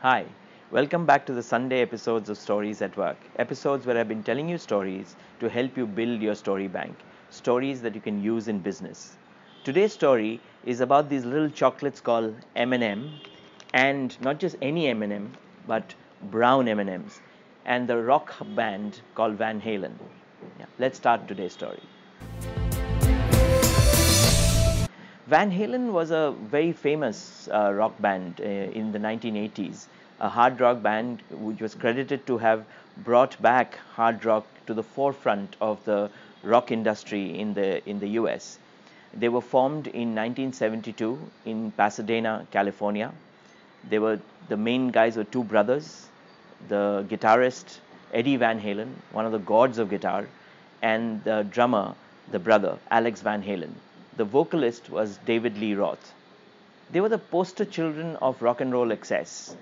Hi, welcome back to the Sunday episodes of Stories at Work. Episodes where I've been telling you stories to help you build your story bank, stories that you can use in business. Today's story is about these little chocolates called M&M, and not just any M&M, but brown M&Ms, and the rock band called Van Halen. Let's start today's story. Van Halen was a very famous rock band in the 1980s, a hard rock band which was credited to have brought back hard rock to the forefront of the rock industry in the US. They were formed in 1972 in Pasadena, California. The main guys were two brothers, the guitarist Eddie Van Halen, one of the gods of guitar, and the drummer, the brother Alex Van Halen. The vocalist was David Lee Roth. They were the poster children of rock and roll excess.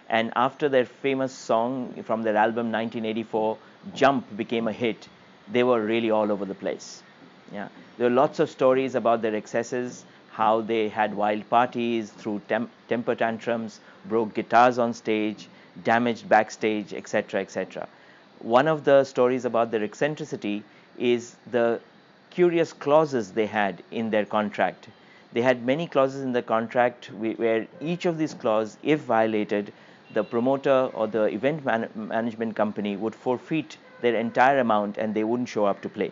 And after their famous song from their album 1984, Jump, became a hit, they were really all over the place. There were lots of stories about their excesses, how they had wild parties, threw temper tantrums, broke guitars on stage, damaged backstage, etc., etc. One of the stories about their eccentricity is the curious clauses they had in their contract. They had many clauses in the contract where each of these clauses, if violated, the promoter or the event management company would forfeit their entire amount and they wouldn't show up to play.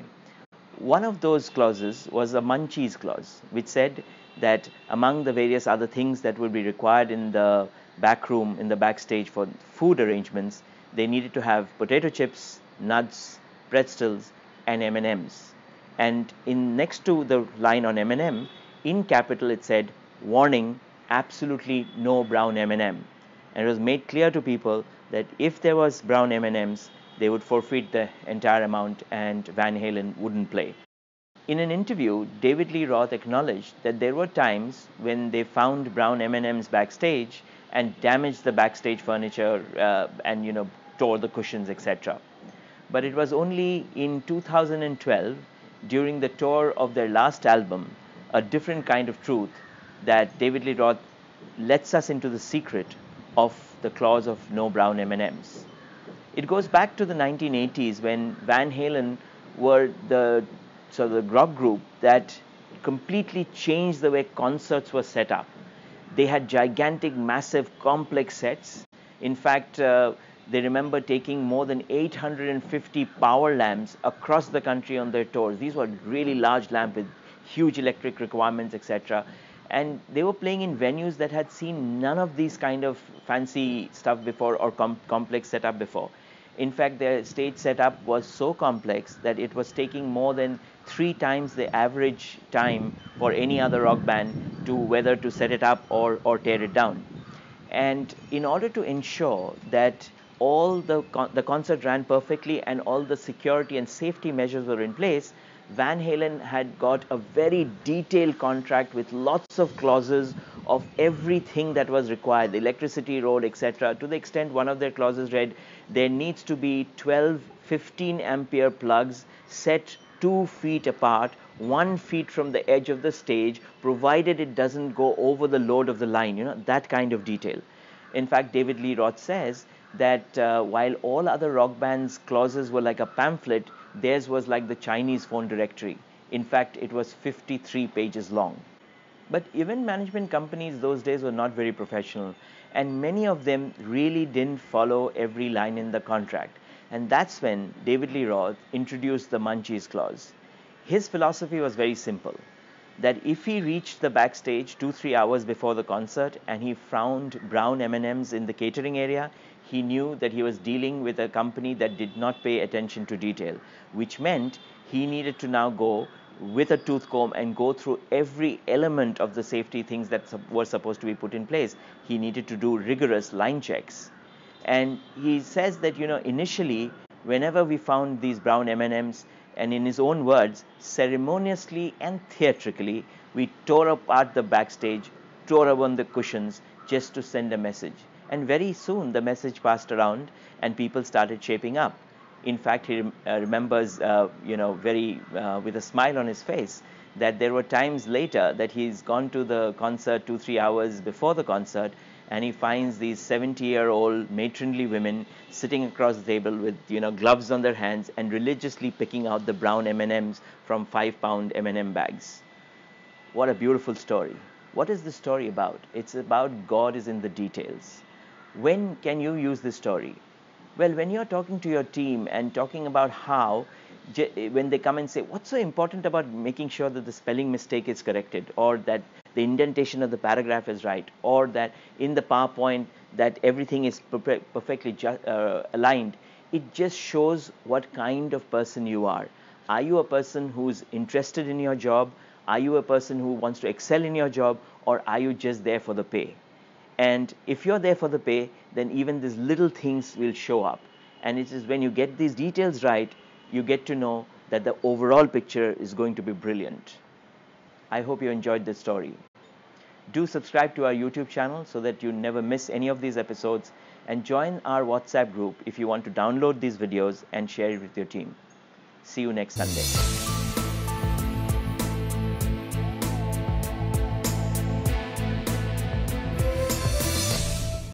One of those clauses was a munchies clause, which said that among the various other things that would be required in the back room, in the backstage for food arrangements, they needed to have potato chips, nuts, pretzels, and M&Ms. And next to the line on M&M, in capital it said, warning, absolutely no brown M&M. And it was made clear to people that if there was brown M&Ms, they would forfeit the entire amount and Van Halen wouldn't play. In an interview, David Lee Roth acknowledged that there were times when they found brown M&Ms backstage and damaged the backstage furniture and tore the cushions, etc. But it was only in 2012, during the tour of their last album, A Different Kind of Truth, that David Lee Roth lets us into the secret of the clause of no brown M&Ms. It goes back to the 1980s when Van Halen were the rock group that completely changed the way concerts were set up. They had gigantic, massive, complex sets. In fact, they remember taking more than 850 power lamps across the country on their tours. These were really large lamps with huge electric requirements, etc. And they were playing in venues that had seen none of these kind of fancy stuff before or complex setup before. In fact, their stage setup was so complex that it was taking more than 3 times the average time for any other rock band to whether to set it up or tear it down. And in order to ensure that all the concert ran perfectly and all the security and safety measures were in place, Van Halen had got a very detailed contract with lots of clauses of everything that was required, the electricity road, etc. To the extent one of their clauses read, there needs to be 12 15 ampere plugs set 2 feet apart, 1 feet from the edge of the stage, provided it doesn't go over the load of the line, that kind of detail. In fact, David Lee Roth says that while all other rock bands' clauses were like a pamphlet, theirs was like the Chinese phone directory. In fact, it was 53 pages long. But event management companies those days were not very professional, and many of them really didn't follow every line in the contract. And that's when David Lee Roth introduced the munchies clause. His philosophy was very simple, that if he reached the backstage 2-3 hours before the concert and he found brown M&Ms in the catering area, he knew that he was dealing with a company that did not pay attention to detail, which meant he needed to now go with a tooth comb and go through every element of the safety things that were supposed to be put in place. He needed to do rigorous line checks. And he says that, initially, whenever we found these brown M&Ms, and in his own words, ceremoniously and theatrically, we tore apart the backstage, tore upon the cushions just to send a message. And very soon the message passed around and people started shaping up. In fact, he remembers, with a smile on his face, that there were times later that he's gone to the concert 2-3 hours before the concert, and he finds these 70-year-old matronly women sitting across the table with, gloves on their hands and religiously picking out the brown M&Ms from 5-pound M&M bags. What a beautiful story. What is the story about? It's about God is in the details. When can you use this story? Well, when you're talking to your team and talking about how, when they come and say, what's so important about making sure that the spelling mistake is corrected, or that the indentation of the paragraph is right, or that in the PowerPoint that everything is perfectly aligned, it just shows what kind of person you are. Are you a person who's interested in your job? Are you a person who wants to excel in your job, or are you just there for the pay? And if you're there for the pay, then even these little things will show up. And it is when you get these details right, you get to know that the overall picture is going to be brilliant. I hope you enjoyed this story. Do subscribe to our YouTube channel so that you never miss any of these episodes, and join our WhatsApp group if you want to download these videos and share it with your team. See you next Sunday.